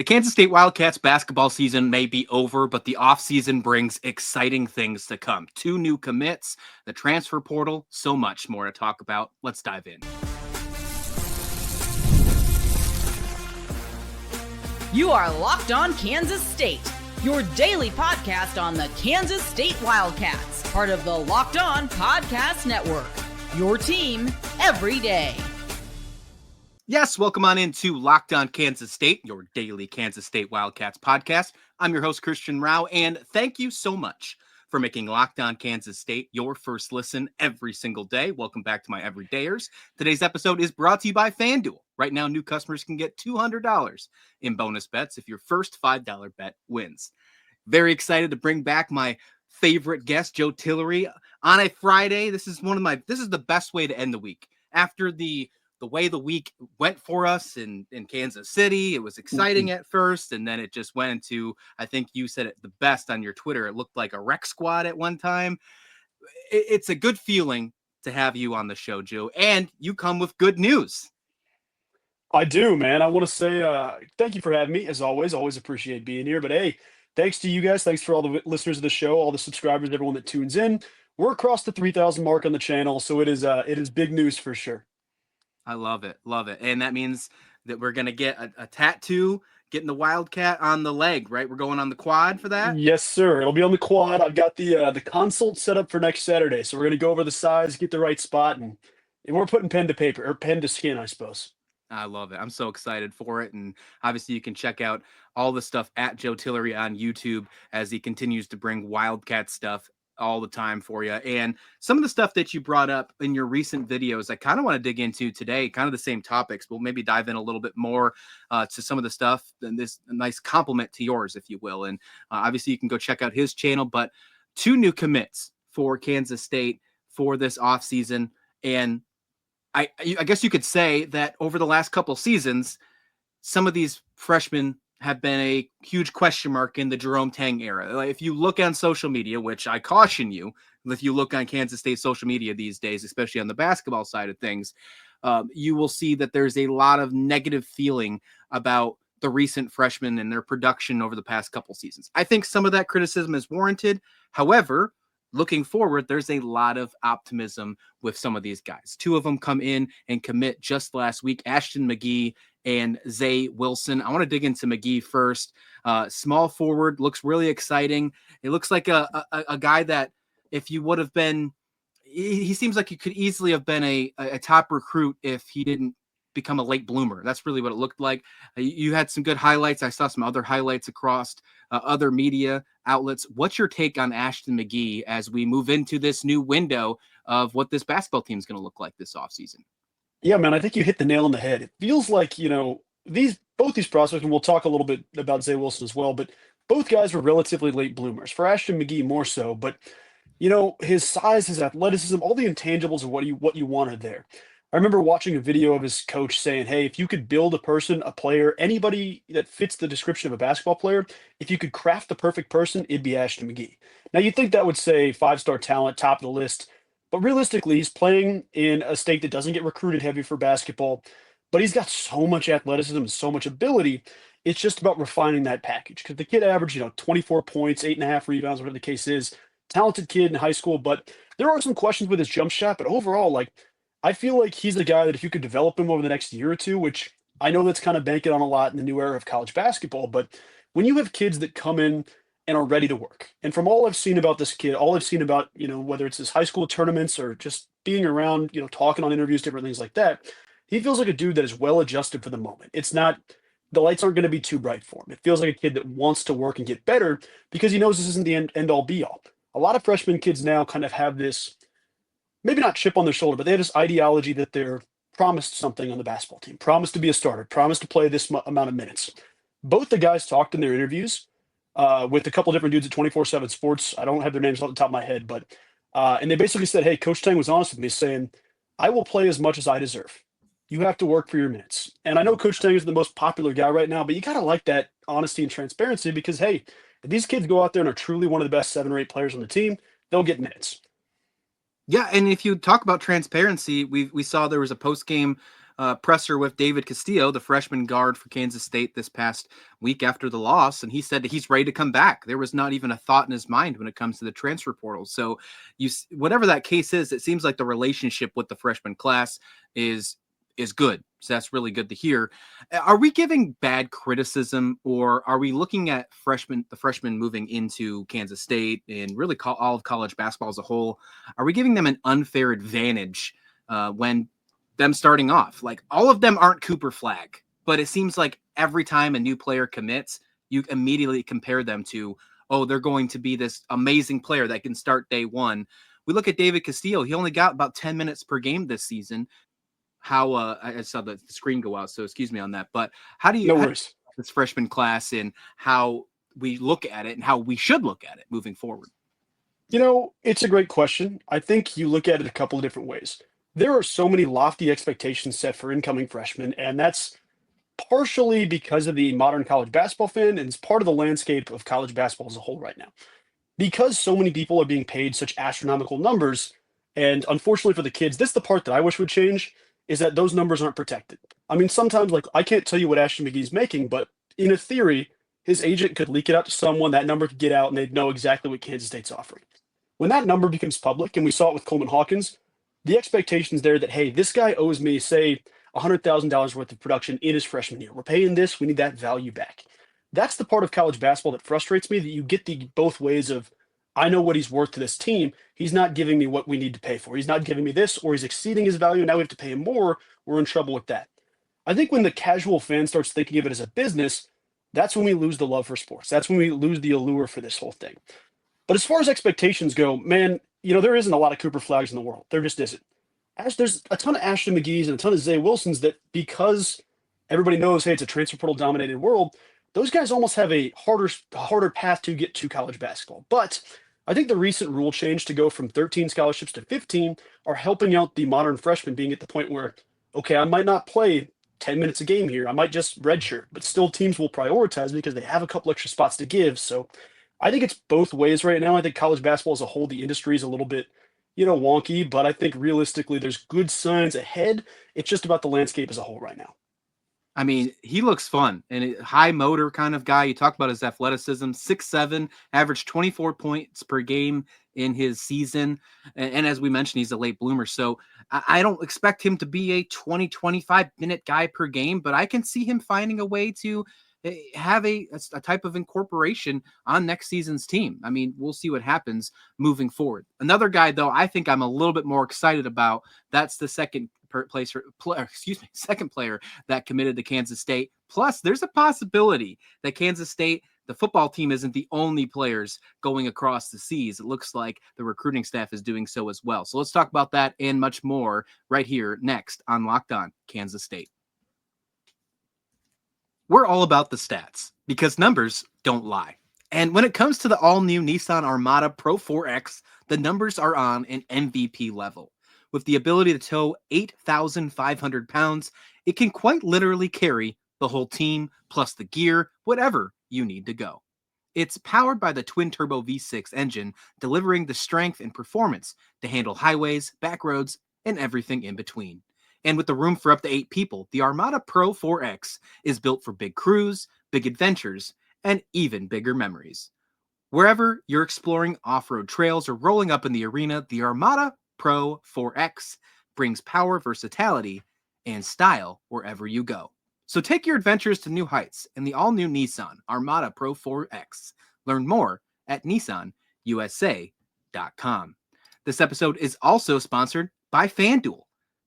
The Kansas State Wildcats basketball season may be over, but the offseason brings exciting things to come. 2 new commits, the transfer portal, so much more to talk about. Let's dive in. You are Locked On Kansas State, your daily podcast on the Kansas State Wildcats, part of the Locked On Podcast Network, your team every day. Yes, welcome on into Locked On Kansas State, your daily Kansas State Wildcats podcast. I'm your host, Christian Rao, and thank you so much for making Locked On Kansas State your first listen every single day. Welcome back to my everydayers. Today's episode is brought to you by FanDuel. Right now, new customers can get $200 in bonus bets if your first $5 bet wins. Very excited to bring back my favorite guest, Joe Tillery, on a Friday. This is the best way to end the week. After the way the week went for us in Kansas City, it was exciting at first, and then it just went into, I think you said it the best on your Twitter, it looked like a rec squad at one time. It's a good feeling to have you on the show, Joe, and you come with good news. I do, man. I want to say thank you for having me, as always. Always appreciate being here. But hey, thanks to you guys. Thanks for all the listeners of the show, all the subscribers, everyone that tunes in. We're across the 3,000 mark on the channel, so it is big news for sure. I love it. Love it. And that means that we're going to get a tattoo, getting the Wildcat on the leg, right? We're going on the quad for that? Yes, sir. It'll be on the quad. I've got the consult set up for next Saturday. So we're going to go over the size, get the right spot, and we're putting pen to paper, or pen to skin, I suppose. I love it. I'm so excited for it. And obviously you can check out all the stuff at Joe Tillery on YouTube as he continues to bring Wildcat stuff all the time for you. And some of the stuff that you brought up in your recent videos, I kind of want to dig into today, kind of the same topics. We'll maybe dive in a little bit more to some of the stuff, and this nice compliment to yours, if you will. And obviously you can go check out his channel, but 2 new commits for Kansas State for this offseason. And I guess you could say that over the last couple of seasons, some of these freshmen have been a huge question mark in the Jerome Tang era. If you look on social media, which I caution you, if you look on Kansas State social media these days, especially on the basketball side of things, you will see that there's a lot of negative feeling about the recent freshmen and their production over the past couple seasons. I think some of that criticism is warranted. However, looking forward, there's a lot of optimism with some of these guys. 2 of them come in and commit just last week, Ashton Magee and Zay Wilson. I want to dig into Magee first. Small forward, looks really exciting. It looks like a guy that if you would have been, he seems like he could easily have been a top recruit if he didn't become a late bloomer. That's really what it looked like. You had some good highlights. I saw some other highlights across other media outlets. What's your take on Ashton Magee as we move into this new window of what this basketball team is going to look like this offseason? Yeah, man, I think you hit the nail on the head. It feels like, both these prospects, and we'll talk a little bit about Zay Wilson as well, but both guys were relatively late bloomers. For Ashton Magee more so, but his size, his athleticism, all the intangibles of what you wanted there. I remember watching a video of his coach saying, hey, if you could build a person, a player, anybody that fits the description of a basketball player, if you could craft the perfect person, it'd be Ashton Magee. Now, you'd think that would say 5-star talent, top of the list, but realistically, he's playing in a state that doesn't get recruited heavy for basketball, but he's got so much athleticism and so much ability. It's just about refining that package, because the kid averaged, 24 points, 8.5 rebounds, whatever the case is. Talented kid in high school, but there are some questions with his jump shot, but overall, I feel like he's the guy that if you could develop him over the next year or two, which I know that's kind of banking on a lot in the new era of college basketball, but when you have kids that come in and are ready to work, and from all I've seen about this kid, all I've seen about, whether it's his high school tournaments or just being around, talking on interviews, different things like that, he feels like a dude that is well adjusted for the moment. It's not, the lights aren't going to be too bright for him. It feels like a kid that wants to work and get better because he knows this isn't the end all be all. A lot of freshman kids now kind of have this, maybe not chip on their shoulder, but they have this ideology that they're promised something on the basketball team, promised to be a starter, promised to play this amount of minutes. Both the guys talked in their interviews with a couple different dudes at 24/7 Sports. I don't have their names off the top of my head, but and they basically said, hey, Coach Tang was honest with me saying, I will play as much as I deserve. You have to work for your minutes. And I know Coach Tang is the most popular guy right now, but you got to like that honesty and transparency because, hey, if these kids go out there and are truly one of the best 7 or 8 players on the team, they'll get minutes. Yeah, and if you talk about transparency, we saw there was a post-game presser with David Castillo, the freshman guard for Kansas State, this past week after the loss, and he said that he's ready to come back. There was not even a thought in his mind when it comes to the transfer portal. So whatever that case is, it seems like the relationship with the freshman class is good. So that's really good to hear. Are we giving bad criticism, or are we looking at the freshmen moving into Kansas State and really all of college basketball as a whole? Are we giving them an unfair advantage when them starting off? Like, all of them aren't Cooper Flag, but it seems like every time a new player commits, you immediately compare them to, oh, they're going to be this amazing player that can start day one. We look at David Castillo. He only got about 10 minutes per game this season. How I saw the screen go out, so excuse me on that. But how do you this freshman class and how we look at it and how we should look at it moving forward? It's a great question. I think you look at it a couple of different ways. There are so many lofty expectations set for incoming freshmen, and that's partially because of the modern college basketball fan, and it's part of the landscape of college basketball as a whole right now. Because so many people are being paid such astronomical numbers, and unfortunately for the kids, this is the part that I wish would change, is that those numbers aren't protected. I mean, sometimes, like, I can't tell you what Ashton Magee's making, but in a theory, his agent could leak it out to someone, that number could get out, and they'd know exactly what Kansas State's offering. When that number becomes public, and we saw it with Coleman Hawkins, the expectation's there that, hey, this guy owes me, say, $100,000 worth of production in his freshman year. We're paying this, we need that value back. That's the part of college basketball that frustrates me, that you get the both ways of, I know what he's worth to this team. He's not giving me what we need to pay for. He's not giving me this, or he's exceeding his value. Now we have to pay him more. We're in trouble with that. I think when the casual fan starts thinking of it as a business, that's when we lose the love for sports. That's when we lose the allure for this whole thing. But as far as expectations go, man, there isn't a lot of Cooper Flags in the world. There just isn't. There's a ton of Ashton Magees and a ton of Zay Wilsons that, because everybody knows, hey, it's a transfer portal dominated world, those guys almost have a harder path to get to college basketball. But I think the recent rule change to go from 13 scholarships to 15 are helping out the modern freshmen, being at the point where, okay, I might not play 10 minutes a game here. I might just redshirt, but still teams will prioritize because they have a couple extra spots to give. So I think it's both ways right now. I think college basketball as a whole, the industry is a little bit, wonky, but I think realistically there's good signs ahead. It's just about the landscape as a whole right now. I mean, he looks fun and a high motor kind of guy. You talk about his athleticism, 6'7", averaged 24 points per game in his season. And as we mentioned, he's a late bloomer. So I don't expect him to be a 20, 25-minute guy per game, but I can see him finding a way to have a type of incorporation on next season's team. I mean, we'll see what happens moving forward. Another guy, though, I think I'm a little bit more excited about. That's the second player that committed to Kansas State. Plus, there's a possibility that Kansas State, the football team, isn't the only players going across the seas. It looks like the recruiting staff is doing so as well. So let's talk about that and much more right here next on Locked On Kansas State. We're all about the stats because numbers don't lie. And when it comes to the all-new Nissan Armada Pro 4X, the numbers are on an MVP level. With the ability to tow 8,500 pounds, it can quite literally carry the whole team, plus the gear, whatever you need to go. It's powered by the twin-turbo V6 engine, delivering the strength and performance to handle highways, back roads, and everything in between. And with the room for up to 8 people, the Armada Pro 4X is built for big crews, big adventures, and even bigger memories. Wherever you're exploring off-road trails or rolling up in the arena, the Armada Pro 4X brings power, versatility, and style wherever you go. So take your adventures to new heights in the all-new Nissan Armada Pro 4X. Learn more at nissanusa.com. This episode is also sponsored by FanDuel.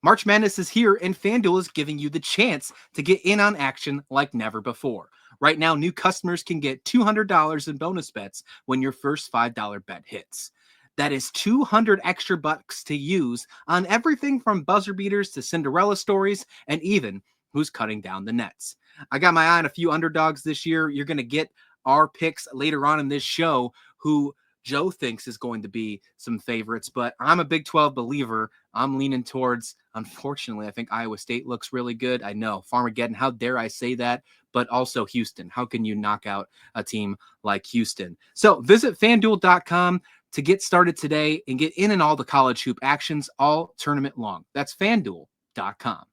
March Madness is here, and FanDuel is giving you the chance to get in on action like never before. Right now, new customers can get $200 in bonus bets when your first $5 bet hits. That is 200 extra bucks to use on everything from buzzer beaters to Cinderella stories and even who's cutting down the nets. I got my eye on a few underdogs this year. You're going to get our picks later on in this show who Joe thinks is going to be some favorites, but I'm a Big 12 believer. I'm leaning towards, unfortunately, I think Iowa State looks really good. I know, Farmageddon, how dare I say that, but also Houston. How can you knock out a team like Houston? So visit FanDuel.com to get started today and get in all the college hoop actions all tournament long. That's FanDuel.com.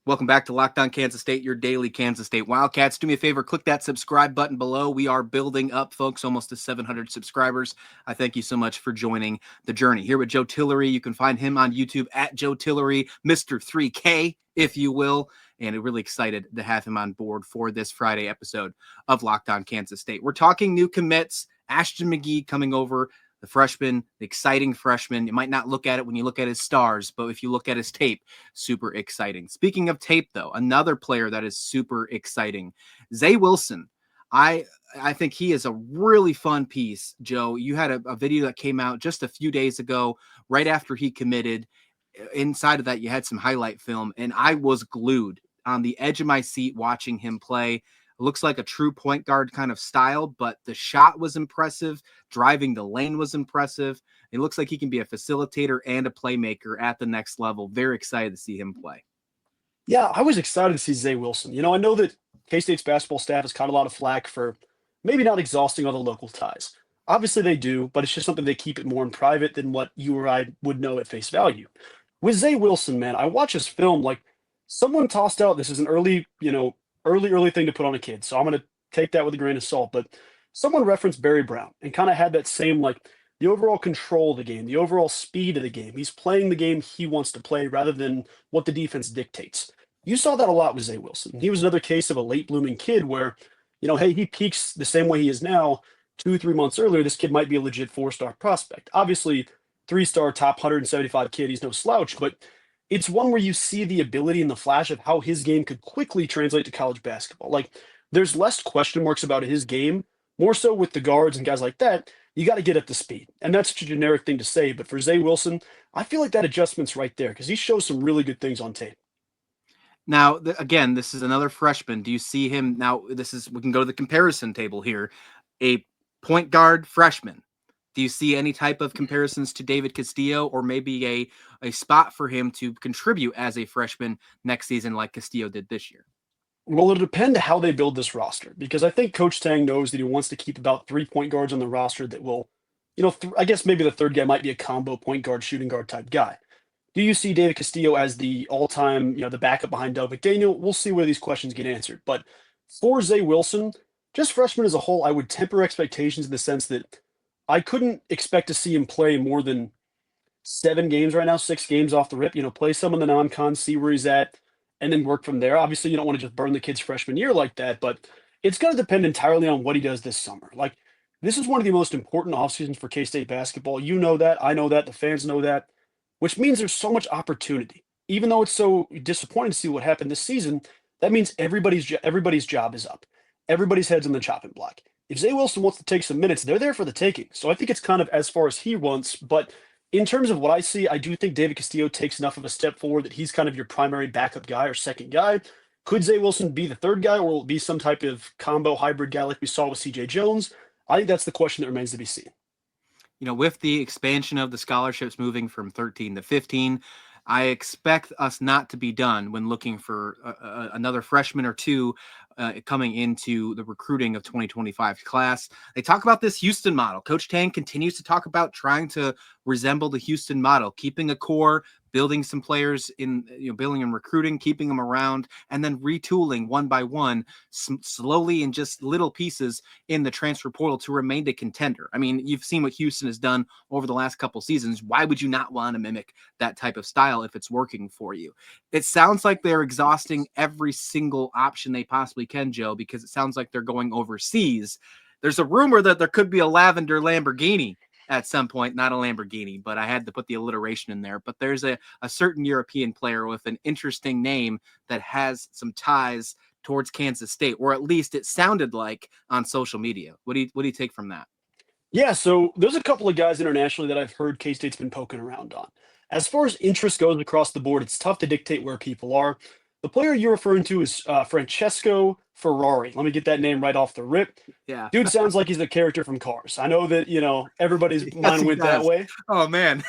Welcome back to Locked On Kansas State, your daily Kansas State Wildcats. Do me a favor, click that subscribe button below. We are building up, folks, almost to 700 subscribers. I thank you so much for joining the journey. Here with Joe Tillery, you can find him on YouTube at Joe Tillery, Mr. 3K, if you will. And I'm really excited to have him on board for this Friday episode of Locked On Kansas State. We're talking new commits, Ashton Magee coming over, the freshman, the exciting freshman. You might not look at it when you look at his stars, but if you look at his tape, super exciting. Speaking of tape, though, another player that is super exciting, Zay Wilson. I think he is a really fun piece, Joe. You had a video that came out just a few days ago, right after he committed. Inside of that, you had some highlight film, and I was glued on the edge of my seat watching him play. Looks like a true point guard kind of style, but the shot was impressive. Driving the lane was impressive. It looks like he can be a facilitator and a playmaker at the next level. Very excited to see him play. Yeah, I was excited to see Zay Wilson. I know that K-State's basketball staff has caught a lot of flack for maybe not exhausting all the local ties. Obviously they do, but it's just something they keep it more in private than what you or I would know at face value. With Zay Wilson, man, I watch his film like someone tossed out, this is an early thing to put on a kid. So I'm going to take that with a grain of salt. But someone referenced Barry Brown and kind of had that same, like, the overall control of the game, the overall speed of the game. He's playing the game he wants to play rather than what the defense dictates. You saw that a lot with Zay Wilson. He was another case of a late blooming kid where, hey, he peaks the same way he is now. 2-3 months earlier, this kid might be a legit 4-star prospect. Obviously, 3-star top 175 kid, he's no slouch, but it's one where you see the ability and the flash of how his game could quickly translate to college basketball. Like, there's less question marks about his game, more so with the guards and guys like that. You got to get up to speed. And that's such a generic thing to say. But for Zay Wilson, I feel like that adjustment's right there because he shows some really good things on tape. Now, again, this is another freshman. Do you see him now? We can go to the comparison table here. A point guard freshman. Do you see any type of comparisons to David Castillo or maybe a spot for him to contribute as a freshman next season like Castillo did this year? Well, it'll depend how they build this roster because I think Coach Tang knows that he wants to keep about 3 point guards on the roster that will, I guess maybe the third guy might be a combo point guard, shooting guard type guy. Do you see David Castillo as the all-time, the backup behind Doug McDaniel? We'll see where these questions get answered. But for Zay Wilson, just freshman as a whole, I would temper expectations in the sense that I couldn't expect to see him play more than 7 games right now, 6 games off the rip, play some in the non-con, see where he's at, and then work from there. Obviously, you don't want to just burn the kid's freshman year like that, but it's going to depend entirely on what he does this summer. Like, this is one of the most important off seasons for K-State basketball. You know that, I know that, the fans know that, which means there's so much opportunity. Even though it's so disappointing to see what happened this season, that means everybody's job is up. Everybody's head's on the chopping block. If Zay Wilson wants to take some minutes, they're there for the taking. So I think it's kind of as far as he wants, but in terms of what I see, I do think David Castillo takes enough of a step forward that he's kind of your primary backup guy or second guy. Could Zay Wilson be the third guy, or will it be some type of combo hybrid guy like we saw with CJ Jones? I think that's the question that remains to be seen. With the expansion of the scholarships moving from 13 to 15, I expect us not to be done when looking for another freshman or two coming into the recruiting of 2025 class. They talk about this Houston model. Coach Tang continues to talk about trying to resemble the Houston model, keeping a core, building some players in, building and recruiting, keeping them around, and then retooling one by one, slowly in just little pieces in the transfer portal to remain a contender. I mean, you've seen what Houston has done over the last couple seasons. Why would you not want to mimic that type of style if it's working for you? It sounds like they're exhausting every single option they possibly can, Joe, because it sounds like they're going overseas. There's a rumor that there could be a lavender Lamborghini at some point, not a Lamborghini, but I had to put the alliteration in there. But there's a certain European player with an interesting name that has some ties towards Kansas State, or at least it sounded like on social media. What do you take from that? Yeah, so there's a couple of guys internationally that I've heard K-State's been poking around on. As far as interest goes across the board, it's tough to dictate where people are. The player you're referring to is Francesco Ferrari. Let me get that name right off the rip. Yeah. Dude sounds like he's a character from Cars. I know that, everybody's mind went that way. Oh man.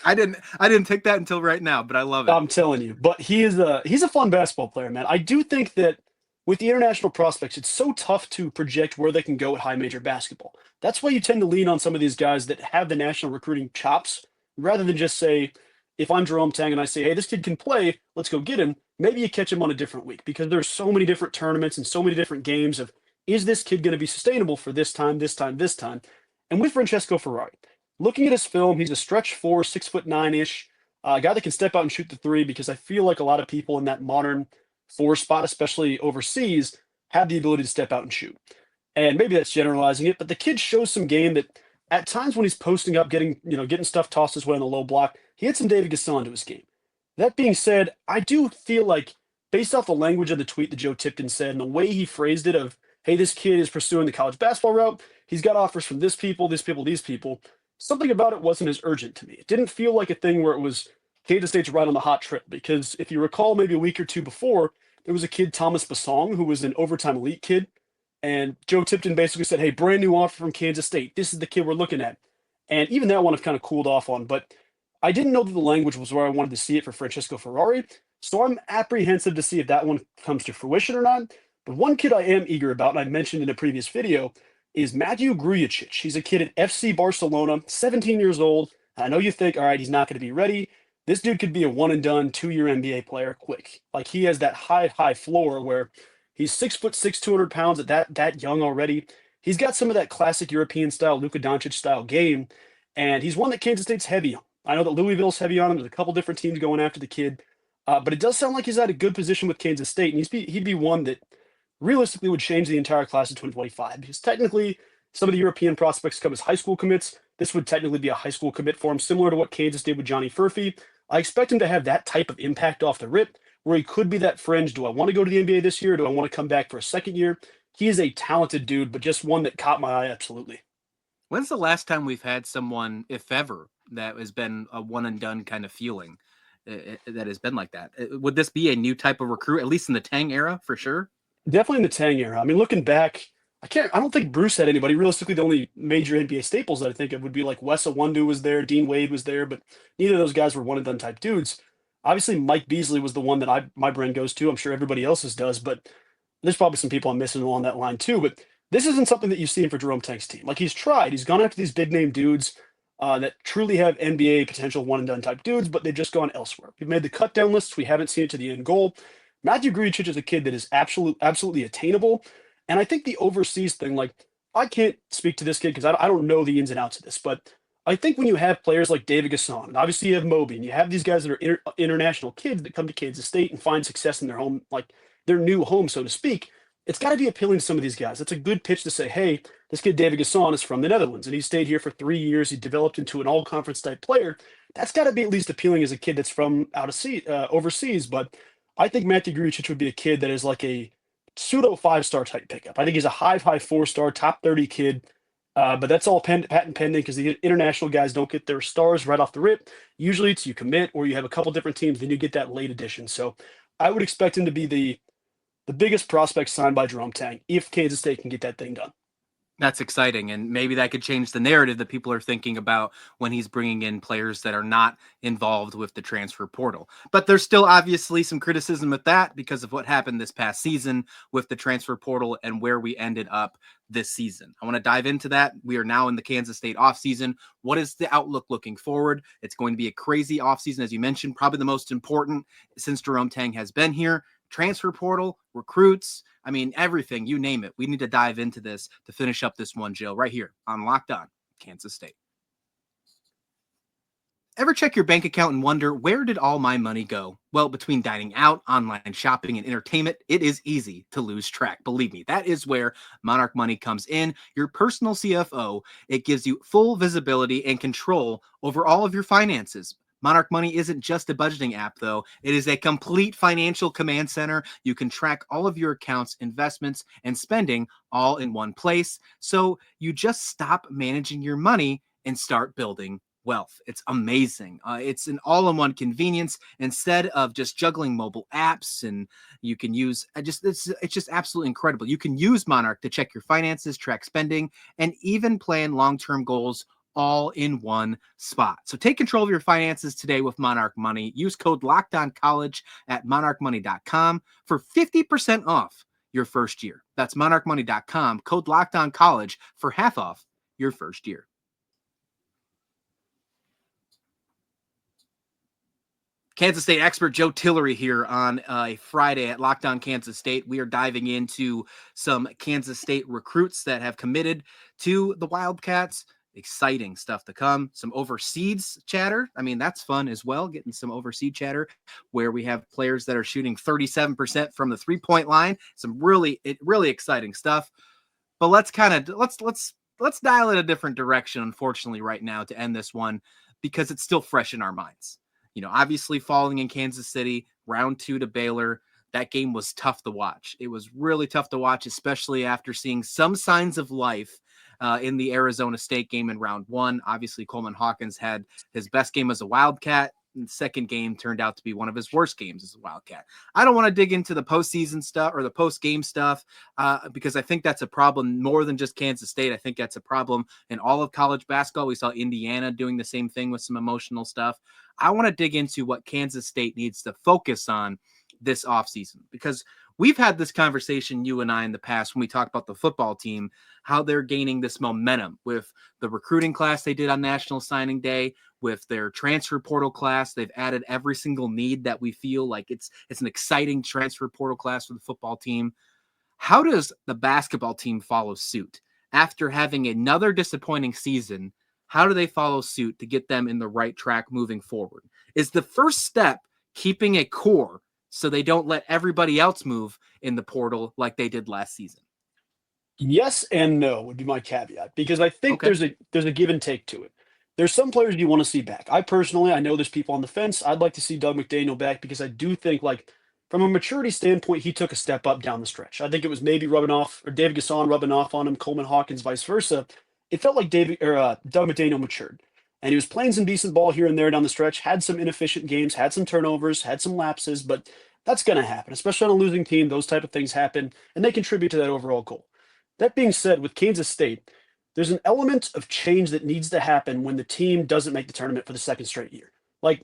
I didn't take that until right now, but I love it. I'm telling you. But he's a fun basketball player, man. I do think that with the international prospects, it's so tough to project where they can go at high major basketball. That's why you tend to lean on some of these guys that have the national recruiting chops rather than just say, if I'm Jerome Tang and I say, hey, this kid can play, let's go get him. maybe you catch him on a different week because there's so many different tournaments and so many different games of, is this kid going to be sustainable for this time, this time, this time? And with Francesco Ferrari, looking at his film, he's a stretch 4, 6'9" ish, a guy that can step out and shoot the three, because I feel like a lot of people in that modern four spot, especially overseas, have the ability to step out and shoot. And maybe that's generalizing it, but the kid shows some game that at times when he's posting up, getting stuff tossed his way on the low block, he had some David Gasson to his game. That being said, I do feel like, based off the language of the tweet that Joe Tipton said and the way he phrased it of, hey, this kid is pursuing the college basketball route, he's got offers from this people, these people, these people, something about it wasn't as urgent to me. It didn't feel like a thing where it was Kansas State's right on the hot trail, because if you recall, maybe a week or two before, there was a kid, Thomas Basong, who was an overtime elite kid, and Joe Tipton basically said, hey, brand new offer from Kansas State. This is the kid we're looking at. And even that one I've kind of cooled off on, but I didn't know that the language was where I wanted to see it for Francesco Ferrari. So I'm apprehensive to see if that one comes to fruition or not. But one kid I am eager about, and I mentioned in a previous video, is Matthew Grujic. He's a kid at FC Barcelona, 17 years old. I know you think, all right, he's not going to be ready. This dude could be a one and done 2-year NBA player quick. Like, he has that high floor where he's 6'6", 200 pounds at that young already. He's got some of that classic European style, Luka Doncic style game, and he's one that Kansas State's heavy on. I know that Louisville's heavy on him. There's a couple different teams going after the kid, but it does sound like he's at a good position with Kansas State, and he'd be one that realistically would change the entire class of 2025, because technically some of the European prospects come as high school commits. This would technically be a high school commit for him, similar to what Kansas did with Johnny Furphy. I expect him to have that type of impact off the rip, where he could be that fringe. Do I want to go to the NBA this year? Do I want to come back for a second year? He is a talented dude, but just one that caught my eye absolutely. When's the last time we've had someone, if ever, that has been a one and done kind of feeling that has been like that? Would this be a new type of recruit, at least in the Tang era, for sure? Definitely in the Tang era. I mean, looking back, I don't think Bruce had anybody. Realistically, the only major NBA staples that I think of would be like Wes Iwundu was there, Dean Wade was there, but neither of those guys were one and done type dudes. Obviously, Mike Beasley was the one that my brain goes to. I'm sure everybody else's does, but there's probably some people I'm missing along that line too. But this isn't something that you've seen for Jerome Tang's team. Like, he's tried. He's gone after these big name dudes that truly have NBA potential one and done type dudes, but they've just gone elsewhere. We've made the cut down lists. We haven't seen it to the end goal. Matthew Grujic is a kid that is absolutely attainable. And I think the overseas thing, like, I can't speak to this kid because I don't know the ins and outs of this, but I think when you have players like David Gasson, and obviously you have Moby, and you have these guys that are international kids that come to Kansas State and find success in their home, like their new home, so to speak, it's got to be appealing to some of these guys. It's a good pitch to say, hey, this kid David Gasson is from the Netherlands, and he stayed here for 3 years. He developed into an all-conference type player. That's got to be at least appealing as a kid that's from overseas. But I think Matthew Grujic would be a kid that is like a pseudo 5-star type pickup. I think he's a high 4-star, top 30 kid. But that's all patent pending, because the international guys don't get their stars right off the rip. Usually it's you commit or you have a couple different teams, then you get that late addition. So I would expect him to be the biggest prospect signed by Jerome Tang if Kansas State can get that thing done. That's exciting, and maybe that could change the narrative that people are thinking about when he's bringing in players that are not involved with the transfer portal. But there's still obviously some criticism with that because of what happened this past season with the transfer portal and where we ended up this season. I want to dive into that. We are now in the Kansas State offseason. What is the outlook looking forward? It's going to be a crazy offseason, as you mentioned, probably the most important since Jerome Tang has been here. Transfer portal, recruits, I mean, everything, you name it. We need to dive into this to finish up this one, Jill, right here on Locked On Kansas State. Ever check your bank account and wonder, where did all my money go? Well, between dining out, online shopping, and entertainment, it is easy to lose track. Believe me, that is where Monarch Money comes in. Your personal CFO. It gives you full visibility and control over all of your finances. Monarch Money isn't just a budgeting app, though. It is a complete financial command center. You can track all of your accounts, investments, and spending all in one place. So you just stop managing your money and start building wealth. It's amazing. It's an all-in-one convenience instead of just juggling mobile apps, and you can use it's just absolutely incredible. You can use Monarch to check your finances, track spending, and even plan long-term goals all in one spot. So take control of your finances today with Monarch Money. Use code LOCKEDONCollege at monarchmoney.com for 50% off your first year. That's monarchmoney.com, code LOCKEDONCollege for half off your first year. Kansas State expert Joe Tillery here on a Friday at Locked On Kansas State. We are diving into some Kansas State recruits that have committed to the Wildcats. Exciting stuff to come. Some overseas chatter. I mean, that's fun as well, getting some overseas chatter where we have players that are shooting 37% from the three-point line. Some really exciting stuff. But let's dial it a different direction, unfortunately, right now to end this one, because it's still fresh in our minds. Obviously falling in Kansas City, round 2 to Baylor, that game was tough to watch. It was really tough to watch, especially after seeing some signs of life in the Arizona State game in round 1. Obviously, Coleman Hawkins had his best game as a Wildcat. And the second game turned out to be one of his worst games as a Wildcat. I don't want to dig into the postseason stuff or the post-game stuff because I think that's a problem more than just Kansas State. I think that's a problem in all of college basketball. We saw Indiana doing the same thing with some emotional stuff. I want to dig into what Kansas State needs to focus on this offseason, because we've had this conversation, you and I, in the past when we talked about the football team, how they're gaining this momentum with the recruiting class they did on National Signing Day, with their transfer portal class. They've added every single need that we feel like it's an exciting transfer portal class for the football team. How does the basketball team follow suit? After having another disappointing season, how do they follow suit to get them in the right track moving forward? Is the first step keeping a core so they don't let everybody else move in the portal like they did last season? Yes and no would be my caveat, because I think Okay. there's a give and take to it. There's some players you want to see back. I know there's people on the fence. I'd like to see Doug McDaniel back because I do think, like, from a maturity standpoint, he took a step up down the stretch. I think it was maybe rubbing off, or David Gasson rubbing off on him, Coleman Hawkins, vice versa. It felt like Doug McDaniel matured, and he was playing some decent ball here and there down the stretch. Had some inefficient games, had some turnovers, had some lapses, but that's going to happen, especially on a losing team. Those type of things happen, and they contribute to that overall goal. That being said, with Kansas State, there's an element of change that needs to happen when the team doesn't make the tournament for the second straight year. Like,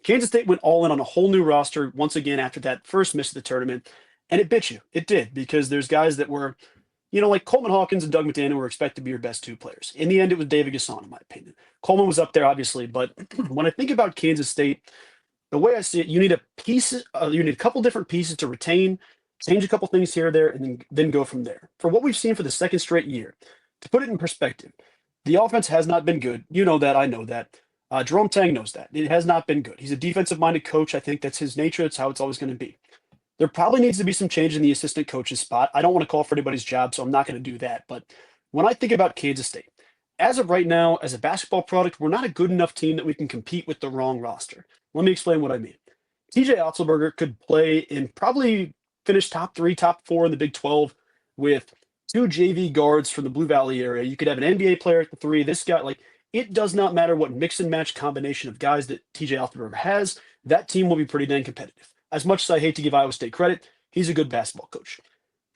Kansas State went all in on a whole new roster once again after that first miss of the tournament, and it bit you. It did, because there's guys that were, like Coleman Hawkins and Doug McDaniel were expected to be your best 2 players. In the end, it was David Gasson, in my opinion. Coleman was up there, obviously, but when I think about Kansas State, the way I see it, you need a couple different pieces to retain, change a couple things here or there, and then go from there. For what we've seen for the second straight year, to put it in perspective, the offense has not been good. You know that. I know that. Jerome Tang knows that. It has not been good. He's a defensive-minded coach. I think that's his nature. It's how it's always going to be. There probably needs to be some change in the assistant coach's spot. I don't want to call for anybody's job, so I'm not going to do that. But when I think about Kansas State, as of right now, as a basketball product, we're not a good enough team that we can compete with the wrong roster. Let me explain what I mean. TJ Otzelberger could play in probably finish top 3, top 4 in the Big 12 with 2 JV guards from the Blue Valley area. You could have an NBA player at the 3. This guy, like, it does not matter what mix and match combination of guys that TJ Otzelberger has. That team will be pretty dang competitive. As much as I hate to give Iowa State credit, he's a good basketball coach.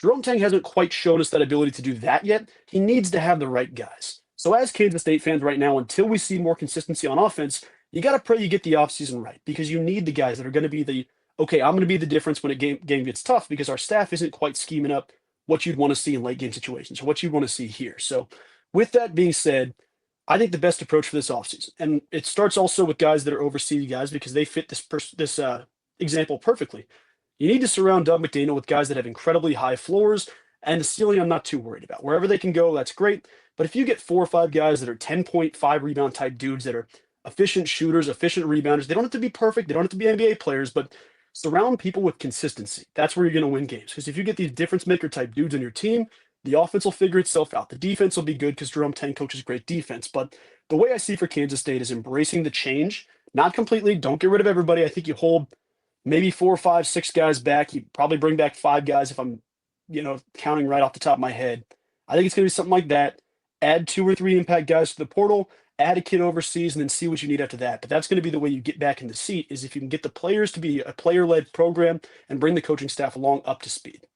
Jerome Tang hasn't quite shown us that ability to do that yet. He needs to have the right guys. So as Kansas State fans right now, until we see more consistency on offense, you got to pray you get the offseason right, because you need the guys that are going to be okay, I'm going to be the difference when a game gets tough, because our staff isn't quite scheming up what you'd want to see in late game situations, or what you'd want to see here. So with that being said, I think the best approach for this offseason, and it starts also with guys that are overseas guys, because they fit this example perfectly. You need to surround Doug McDaniel with guys that have incredibly high floors, and the ceiling I'm not too worried about. Wherever they can go, that's great. But if you get 4 or 5 guys that are 10.5 rebound type dudes that are efficient shooters, efficient rebounders, they don't have to be perfect. They don't have to be NBA players, but surround people with consistency. That's where you're going to win games. Because if you get these difference maker type dudes on your team, the offense will figure itself out. The defense will be good because Jerome Tang coaches great defense. But the way I see for Kansas State is embracing the change, not completely. Don't get rid of everybody. I think you hold maybe 4, 5, 6 guys back. You probably bring back 5 guys if I'm, counting right off the top of my head. I think it's going to be something like that. Add 2 or 3 impact guys to the portal, add a kid overseas, and then see what you need after that. But that's going to be the way you get back in the seat, is if you can get the players to be a player-led program and bring the coaching staff along up to speed.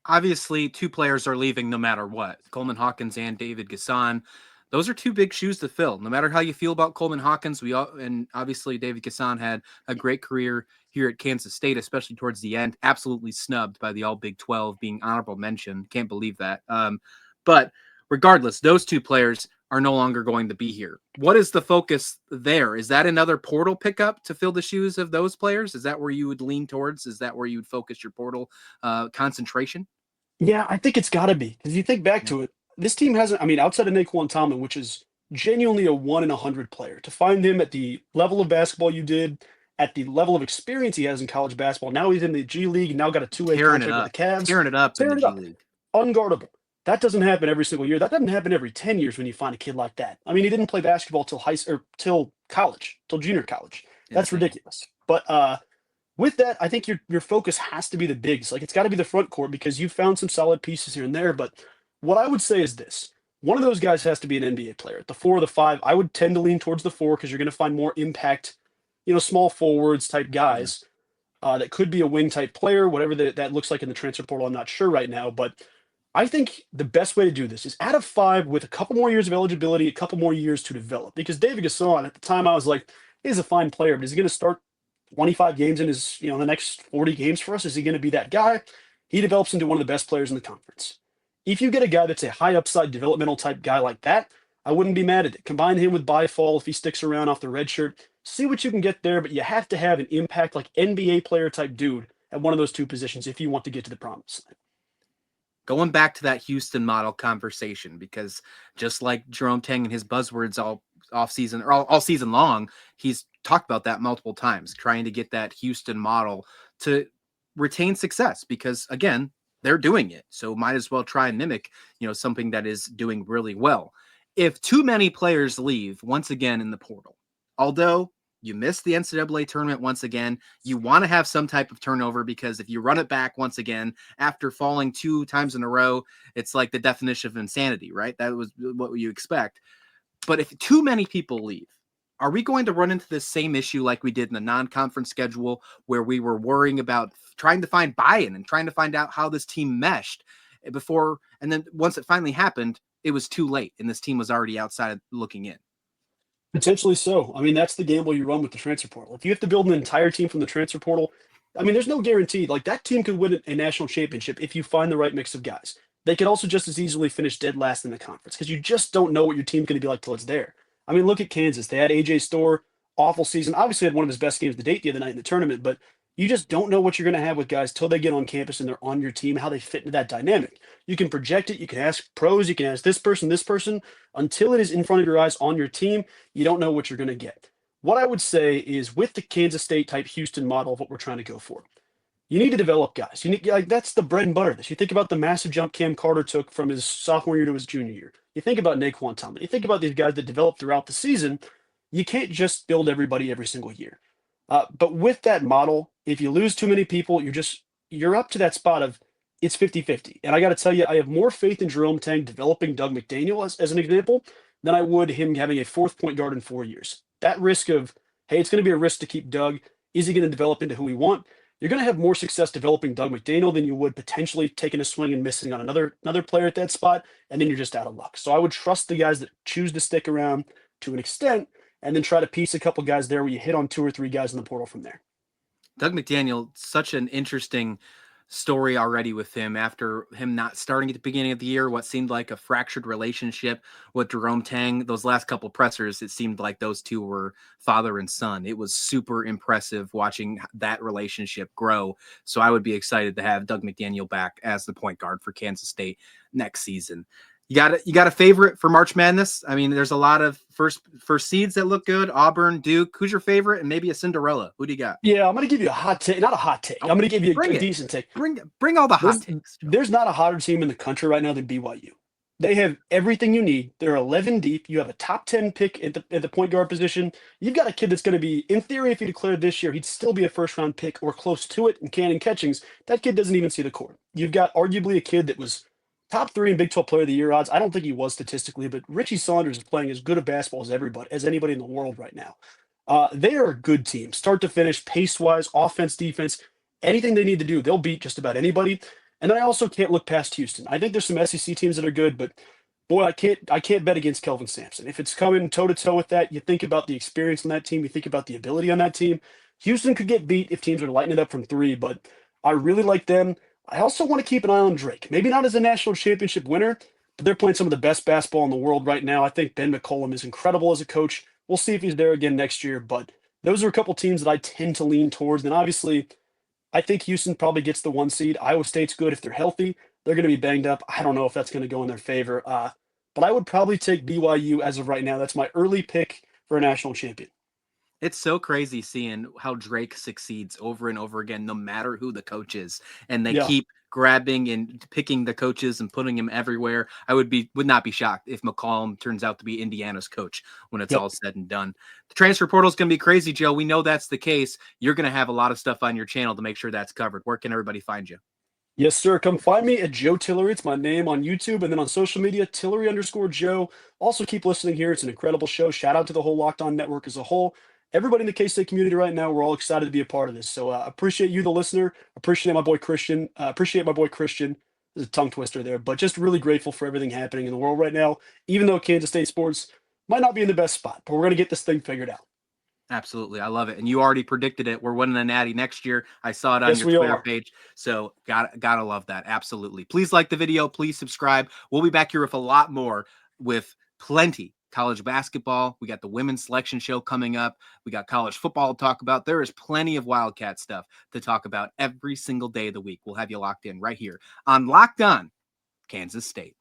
Obviously, 2 players are leaving no matter what. Coleman Hawkins and David Gasson. Those are 2 big shoes to fill. No matter how you feel about Coleman Hawkins, and obviously David Gasson had a great career here at Kansas State, especially towards the end. Absolutely snubbed by the All Big 12, being honorable mention. Can't believe that. But regardless, those 2 players are no longer going to be here. What is the focus there? Is that another portal pickup to fill the shoes of those players? Is that where you would lean towards? Is that where you would focus your portal concentration? Yeah, I think it's got to be because you think back Yeah. to it. This team hasn't. I mean, outside of Naquan Tomlin, which is genuinely a 1 in 100 player, to find him at the level of basketball you did, at the level of experience he has in college basketball. Now he's in the G League. Now got a two-way Tearing it contract with up, the Cavs. tearing it up in the Tearing it G up, League. unguardable. That doesn't happen every single year. That doesn't happen every 10 years when you find a kid like that. I mean, he didn't play basketball till till college, till junior college. That's Insane. ridiculous. But with that, I think your focus has to be the bigs. Like it's got to be the front court because you've found some solid pieces here and there. But what I would say is this: one of those guys has to be an NBA player. The 4 or the 5, I would tend to lean towards the 4 because you're going to find more impact, small forwards type guys that could be a wing type player, whatever that looks like in the transfer portal. I'm not sure right now, but I think the best way to do this is add a 5 with a couple more years of eligibility, a couple more years to develop. Because David Gasson, at the time, I was like, he's a fine player, but is he going to start 25 games in his, the next 40 games for us? Is he going to be that guy? He develops into one of the best players in the conference. If you get a guy that's a high upside developmental type guy like that, I wouldn't be mad at it. Combine him with Byfall if he sticks around off the red shirt. See what you can get there, but you have to have an impact like NBA player type dude at one of those 2 positions if you want to get to the promised land. Going back to that Houston model conversation, because just like Jerome Tang and his buzzwords all off season or all season long, he's talked about that multiple times, trying to get that Houston model to retain success because again, they're doing it. So might as well try and mimic, something that is doing really well. If too many players leave once again in the portal, although you missed the NCAA tournament once again, you want to have some type of turnover because if you run it back once again after falling 2 times in a row, it's like the definition of insanity, right? That was what you expect. But if too many people leave, are we going to run into this same issue like we did in the non-conference schedule where we were worrying about trying to find buy-in and trying to find out how this team meshed before, and then once it finally happened, it was too late and this team was already outside looking in? Potentially so. I mean, that's the gamble you run with the transfer portal. If you have to build an entire team from the transfer portal, I mean, there's no guarantee. Like that team could win a national championship if you find the right mix of guys. They could also just as easily finish dead last in the conference because you just don't know what your team's going to be like till it's there. I mean, look at Kansas. They had AJ Storr, awful season. Obviously had one of his best games to date the other night in the tournament, but you just don't know what you're going to have with guys till they get on campus and they're on your team, how they fit into that dynamic. You can project it. You can ask pros. You can ask this person. Until it is in front of your eyes on your team, you don't know what you're going to get. What I would say is with the Kansas State type Houston model of what we're trying to go for, you need to develop guys. You need that's the bread and butter of this. You think about the massive jump Cam Carter took from his sophomore year to his junior year. You think about Naquan Tomlin. You think about these guys that develop throughout the season. You can't just build everybody every single year. But with that model, if you lose too many people, you're up to that spot of it's 50-50. And I got to tell you, I have more faith in Jerome Tang developing Doug McDaniel as an example than I would him having a 4th point guard in 4 years. That risk of, hey, it's going to be a risk to keep Doug. Is he going to develop into who we want? You're going to have more success developing Doug McDaniel than you would potentially taking a swing and missing on another player at that spot, and then you're just out of luck. So I would trust the guys that choose to stick around to an extent, and then try to piece a couple guys there where you hit on 2 or 3 guys in the portal from there. Doug McDaniel, such an interesting story already with him after him not starting at the beginning of the year, what seemed like a fractured relationship with Jerome Tang. Those last couple pressers, it seemed like those two were father and son. It was super impressive watching that relationship grow. So I would be excited to have Doug McDaniel back as the point guard for Kansas State next season. You got a favorite for March Madness? I mean, there's a lot of first seeds that look good. Auburn, Duke. Who's your favorite? And maybe a Cinderella. Who do you got? Yeah, I'm going to give you a hot take. Not a hot take. I'm going to give you a decent take. Bring all the hot takes. There's not a hotter team in the country right now than BYU. They have everything you need. They're 11 deep. You have a top 10 pick at the point guard position. You've got a kid that's going to be, in theory, if he declared this year, he'd still be a first-round pick or close to it in Cannon Catchings. That kid doesn't even see the court. You've got arguably a kid that was top 3 in Big 12 Player of the Year odds. I don't think he was statistically, but Richie Saunders is playing as good a basketball as anybody in the world right now. They are a good team, start to finish, pace-wise, offense, defense, anything they need to do, they'll beat just about anybody. And then I also can't look past Houston. I think there's some SEC teams that are good, but boy, I can't bet against Kelvin Sampson. If it's coming toe-to-toe with that, you think about the experience on that team, you think about the ability on that team. Houston could get beat if teams are lighting it up from 3, but I really like them. I also want to keep an eye on Drake. Maybe not as a national championship winner, but they're playing some of the best basketball in the world right now. I think Ben McCollum is incredible as a coach. We'll see if he's there again next year, but those are a couple teams that I tend to lean towards. And obviously, I think Houston probably gets the 1 seed. Iowa State's good if they're healthy. They're going to be banged up. I don't know if that's going to go in their favor. But I would probably take BYU as of right now. That's my early pick for a national champion. It's so crazy seeing how Drake succeeds over and over again, no matter who the coach is. And they keep grabbing and picking the coaches and putting him everywhere. I would not be shocked if McCollum turns out to be Indiana's coach when it's all said and done. The transfer portal is going to be crazy, Joe. We know that's the case. You're going to have a lot of stuff on your channel to make sure that's covered. Where can everybody find you? Yes, sir. Come find me at Joe Tillery. It's my name on YouTube, and then on social media, Tillery_Joe. Also, keep listening here. It's an incredible show. Shout out to the whole Locked On Network as a whole. Everybody in the K-State community right now, we're all excited to be a part of this. So appreciate you, the listener. Appreciate my boy Christian. There's a tongue twister there, but just really grateful for everything happening in the world right now, even though Kansas State sports might not be in the best spot, but we're going to get this thing figured out. Absolutely. I love it. And you already predicted it. We're winning a natty next year. I saw it on your Twitter page. So gotta love that. Absolutely. Please like the video. Please subscribe. We'll be back here with a lot more, with plenty college basketball. We got the women's selection show coming up. We got college football to talk about. There is plenty of Wildcat stuff to talk about every single day of the week. We'll have you locked in right here on Locked On Kansas State.